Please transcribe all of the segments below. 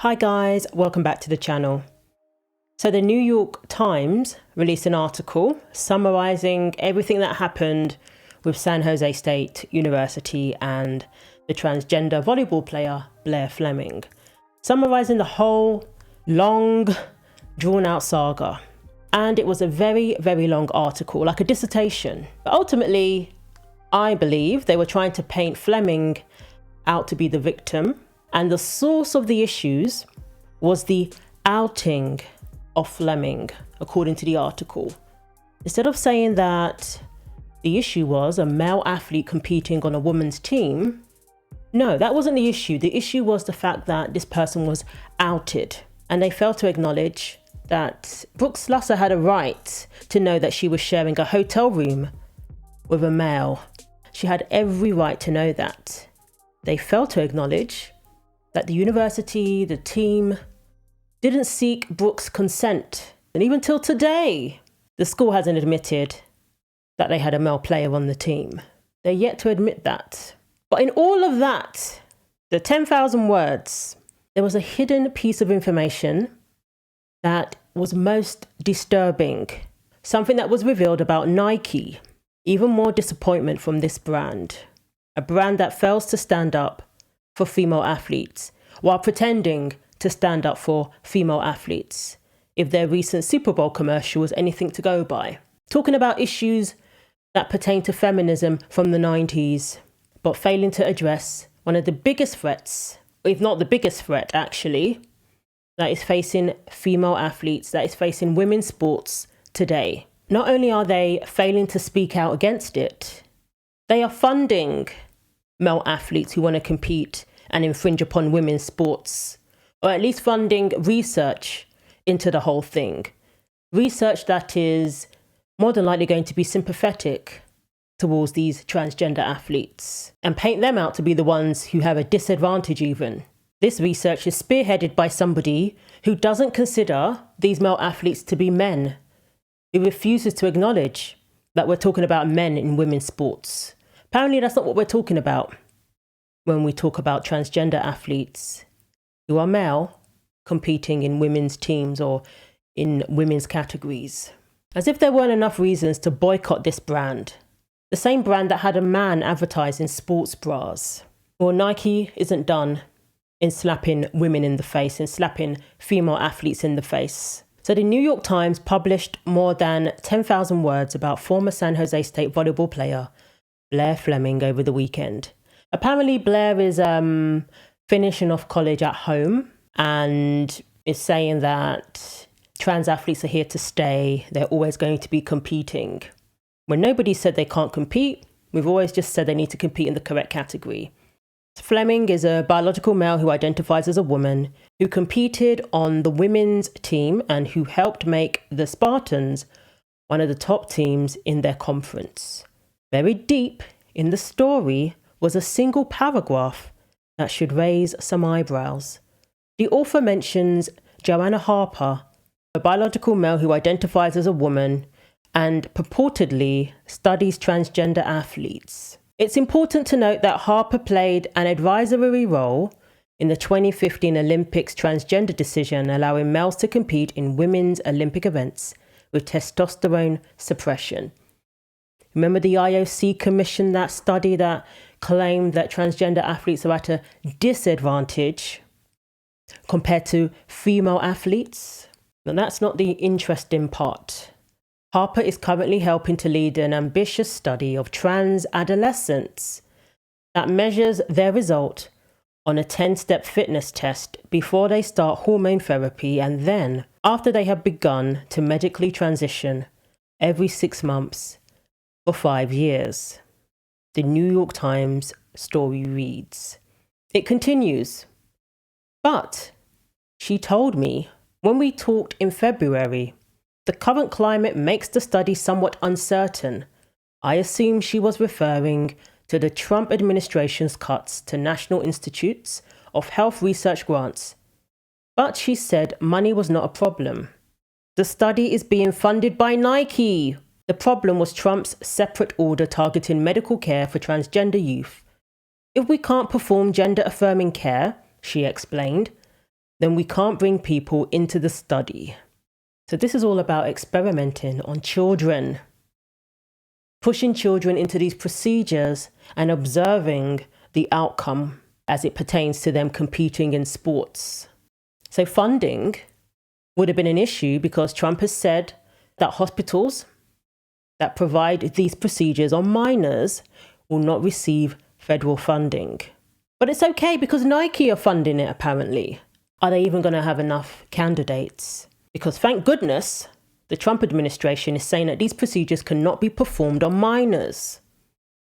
Hi guys, welcome back to the channel. So the New York Times released an article summarizing everything that happened with San Jose State University and the transgender volleyball player Blaire Fleming, summarizing the whole long drawn out saga. And it was a very, very long article, like a dissertation. But ultimately, I believe they were trying to paint Fleming out to be the victim. And the source of the issues was the outing of Fleming, according to the article. Instead of saying that the issue was a male athlete competing on a woman's team, no, that wasn't the issue. The issue was the fact that this person was outed. And they failed to acknowledge that Brooke Slusser had a right to know that she was sharing a hotel room with a male. She had every right to know that. They failed to acknowledge that the university, the team, didn't seek Brooke's consent. And even till today, the school hasn't admitted that they had a male player on the team. They're yet to admit that. But in all of that, the 10,000 words, there was a hidden piece of information that was most disturbing. Something that was revealed about Nike. Even more disappointment from this brand. A brand that fails to stand up for female athletes while pretending to stand up for female athletes if their recent Super Bowl commercial was anything to go by. Talking about issues that pertain to feminism from the 90s, but failing to address one of the biggest threats, if not the biggest threat actually, that is facing female athletes, that is facing women's sports today. Not only are they failing to speak out against it, they are funding male athletes who want to compete and infringe upon women's sports, or at least funding research into the whole thing. Research that is more than likely going to be sympathetic towards these transgender athletes and paint them out to be the ones who have a disadvantage even. This research is spearheaded by somebody who doesn't consider these male athletes to be men, who refuses to acknowledge that we're talking about men in women's sports. Apparently that's not what we're talking about when we talk about transgender athletes who are male competing in women's teams or in women's categories. As if there weren't enough reasons to boycott this brand. The same brand that had a man advertise in sports bras. Well, Nike isn't done in slapping women in the face and slapping female athletes in the face. So the New York Times published more than 10,000 words about former San Jose State volleyball player Blaire Fleming over the weekend. Apparently Blaire is finishing off college at home and is saying that trans athletes are here to stay. They're always going to be competing. When nobody said they can't compete, we've always just said they need to compete in the correct category. Fleming is a biological male who identifies as a woman, who competed on the women's team and who helped make the Spartans one of the top teams in their conference. Buried deep in the story was a single paragraph that should raise some eyebrows. The author mentions Joanna Harper, a biological male who identifies as a woman and purportedly studies transgender athletes. It's important to note that Harper played an advisory role in the 2015 Olympics transgender decision allowing males to compete in women's Olympic events with testosterone suppression. Remember the IOC commissioned that study that claimed that transgender athletes are at a disadvantage compared to female athletes? And that's not the interesting part. Harper is currently helping to lead an ambitious study of trans adolescents that measures their result on a 10-step fitness test before they start hormone therapy and then after they have begun to medically transition every 6 months for 5 years. The New York Times story reads. It continues. But she told me when we talked in February, the current climate makes the study somewhat uncertain. I assume she was referring to the Trump administration's cuts to National Institutes of Health research grants. But she said money was not a problem. The study is being funded by Nike. The problem was Trump's separate order targeting medical care for transgender youth. If we can't perform gender-affirming care, she explained, then we can't bring people into the study. So this is all about experimenting on children, pushing children into these procedures and observing the outcome as it pertains to them competing in sports. So funding would have been an issue because Trump has said that hospitals that provide these procedures on minors will not receive federal funding. But it's okay because Nike are funding it apparently. Are they even going to have enough candidates? Because thank goodness the Trump administration is saying that these procedures cannot be performed on minors.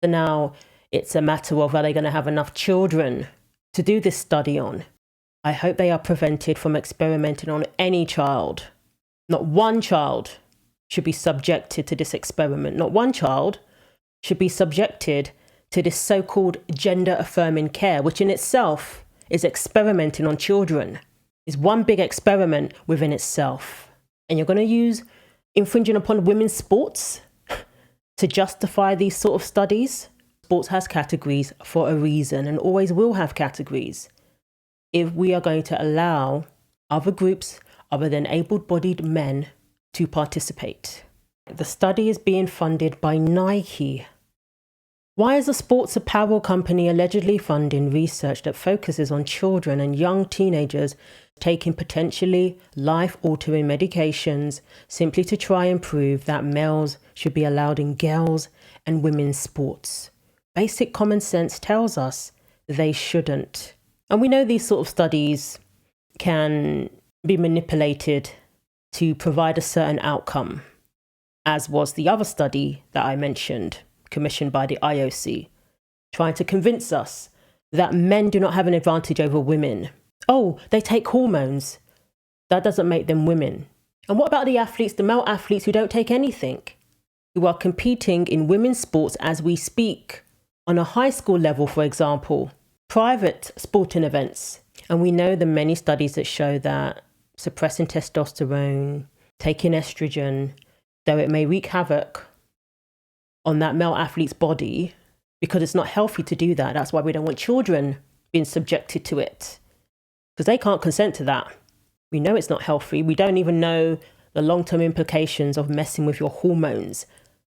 So now it's a matter of, are they going to have enough children to do this study on? I hope they are prevented from experimenting on any child. Not one child should be subjected to this experiment. Not one child should be subjected to this so-called gender-affirming care, which in itself is experimenting on children. It's one big experiment within itself. And you're going to use infringing upon women's sports to justify these sort of studies? Sports has categories for a reason and always will have categories. If we are going to allow other groups other than able-bodied men to participate. The study is being funded by Nike. Why is a sports apparel company allegedly funding research that focuses on children and young teenagers taking potentially life-altering medications simply to try and prove that males should be allowed in girls' and women's sports? Basic common sense tells us they shouldn't. And we know these sort of studies can be manipulated to provide a certain outcome, as was the other study that I mentioned, commissioned by the IOC, trying to convince us that men do not have an advantage over women. Oh, they take hormones. That doesn't make them women. And what about the athletes, the male athletes who don't take anything, who are competing in women's sports as we speak, on a high school level, for example, private sporting events? And we know the many studies that show that suppressing testosterone, taking estrogen, though it may wreak havoc on that male athlete's body, because it's not healthy to do that. That's why we don't want children being subjected to it, because they can't consent to that. We know it's not healthy. We don't even know the long-term implications of messing with your hormones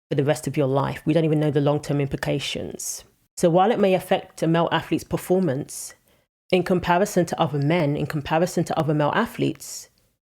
for the rest of your life. We don't even know the long-term implications. So while it may affect a male athlete's performance, in comparison to other men, in comparison to other male athletes,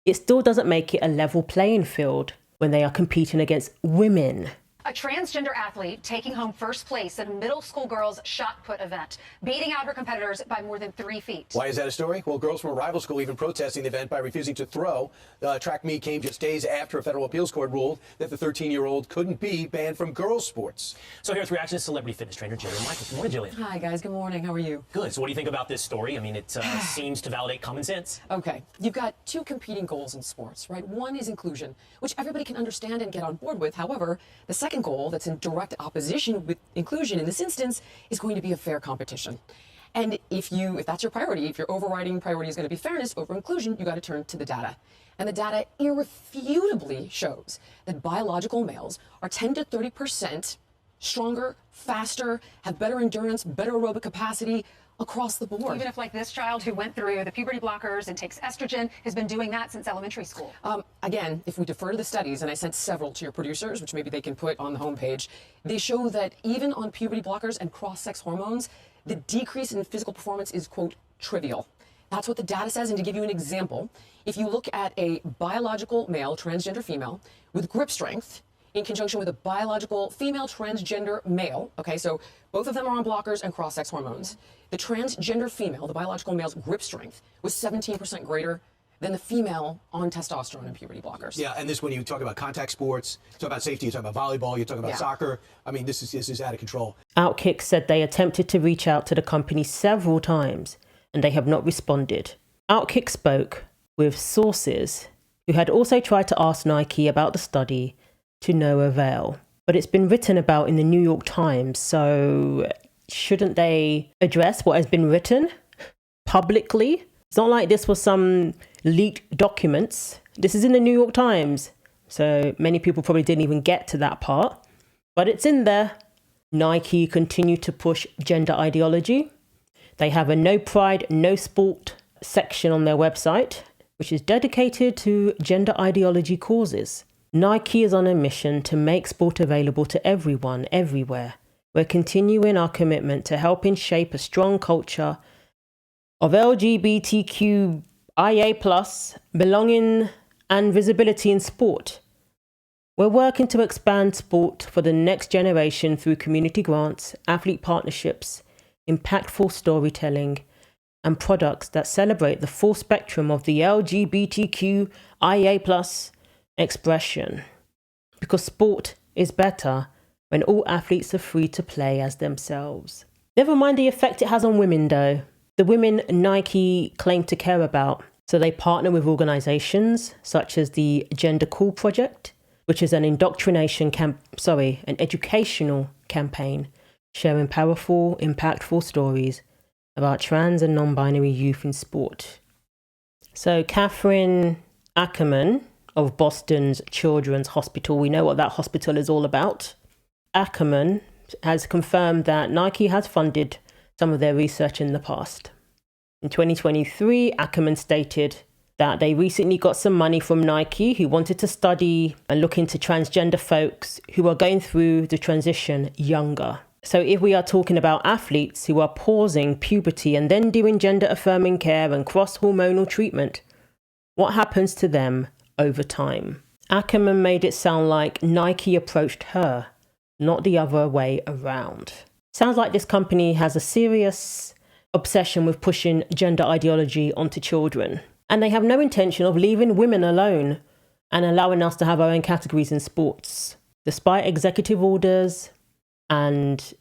it still doesn't make it a level playing field when they are competing against women. A transgender athlete taking home first place at a middle school girls' shot put event, beating out her competitors by more than 3 feet. Why is that a story? Well, girls from a rival school even protesting the event by refusing to throw. The track meet came just days after a federal appeals court ruled that the 13-year-old couldn't be banned from girls' sports. So here with reaction is celebrity fitness trainer Jillian Michaels. Good morning, Jillian. Hi, guys. Good morning. How are you? Good. So what do you think about this story? I mean, it seems to validate common sense. Okay. You've got two competing goals in sports, right? One is inclusion, which everybody can understand and get on board with. However, the second goal that's in direct opposition with inclusion in this instance is going to be a fair competition. And if that's your priority, if your overriding priority is going to be fairness over inclusion, you got to turn to the data. And the data irrefutably shows that biological males are 10 to 30% stronger, faster, have better endurance, better aerobic capacity across the board. Even if, like this child who went through the puberty blockers and takes estrogen, has been doing that since elementary school. Again, if we defer to the studies, and I sent several to your producers, which maybe they can put on the homepage, they show that even on puberty blockers and cross-sex hormones, the decrease in physical performance is, quote, trivial. That's what the data says. And to give you an example, if you look at a biological male, transgender female, with grip strength, in conjunction with a biological female transgender male, okay, so both of them are on blockers and cross-sex hormones. The transgender female, the biological male's grip strength, was 17% greater than the female on testosterone and puberty blockers. Yeah, and this, when you talk about contact sports, you talk about safety, you talk about volleyball, you talk about soccer. I mean, this is out of control. Outkick said they attempted to reach out to the company several times and they have not responded. Outkick spoke with sources who had also tried to ask Nike about the study, to no avail. But it's been written about in the New York Times, so shouldn't they address what has been written publicly? It's not like this was some leaked documents. This is in the New York Times, so many people probably didn't even get to that part, but it's in there. Nike continue to push gender ideology. They have a no pride, no sport section on their website, which is dedicated to gender ideology causes. Nike is on a mission to make sport available to everyone, everywhere. We're continuing our commitment to helping shape a strong culture of LGBTQIA+, belonging and visibility in sport. We're working to expand sport for the next generation through community grants, athlete partnerships, impactful storytelling, and products that celebrate the full spectrum of the LGBTQIA+ expression. Because sport is better when all athletes are free to play as themselves. Never mind the effect it has on women though. The women Nike claim to care about. So they partner with organizations such as the Gender Cool Project, which is an educational campaign sharing powerful, impactful stories about trans and non-binary youth in sport. So Catherine Ackerman of Boston's Children's Hospital, we know what that hospital is all about. Ackerman has confirmed that Nike has funded some of their research in the past. In 2023, Ackerman stated that they recently got some money from Nike who wanted to study and look into transgender folks who are going through the transition younger. So if we are talking about athletes who are pausing puberty and then doing gender affirming care and cross-hormonal treatment, what happens to them over time? Ackerman made it sound like Nike approached her, not the other way around. Sounds like this company has a serious obsession with pushing gender ideology onto children. And they have no intention of leaving women alone and allowing us to have our own categories in sports. Despite executive orders and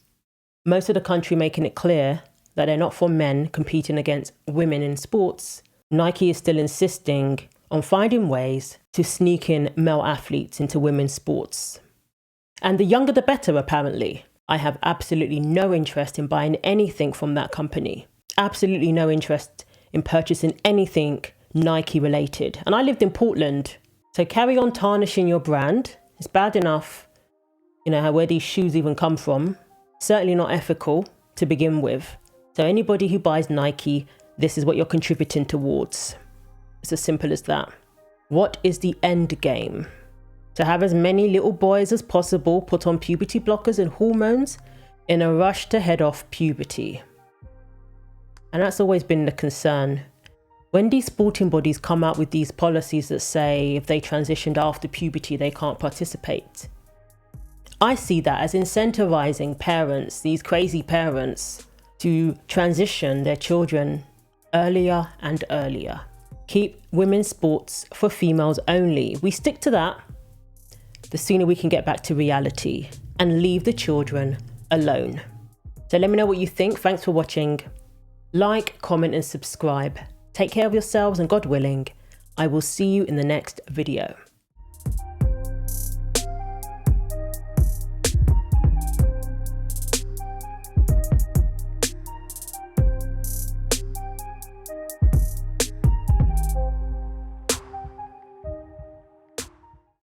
most of the country making it clear that they're not for men competing against women in sports, Nike is still insisting on finding ways to sneak in male athletes into women's sports. And the younger the better, apparently. I have absolutely no interest in buying anything from that company. Absolutely no interest in purchasing anything Nike related. And I lived in Portland, so carry on tarnishing your brand. It's bad enough, where these shoes even come from. Certainly not ethical to begin with. So anybody who buys Nike, this is what you're contributing towards. It's as simple as that. What is the end game? To have as many little boys as possible put on puberty blockers and hormones in a rush to head off puberty. And that's always been the concern. When these sporting bodies come out with these policies that say if they transitioned after puberty, they can't participate, I see that as incentivizing parents, these crazy parents, to transition their children earlier and earlier. Keep women's sports for females only. We stick to that, the sooner we can get back to reality and leave the children alone. So let me know what you think. Thanks for watching. Like, comment and subscribe. Take care of yourselves and God willing, I will see you in the next video.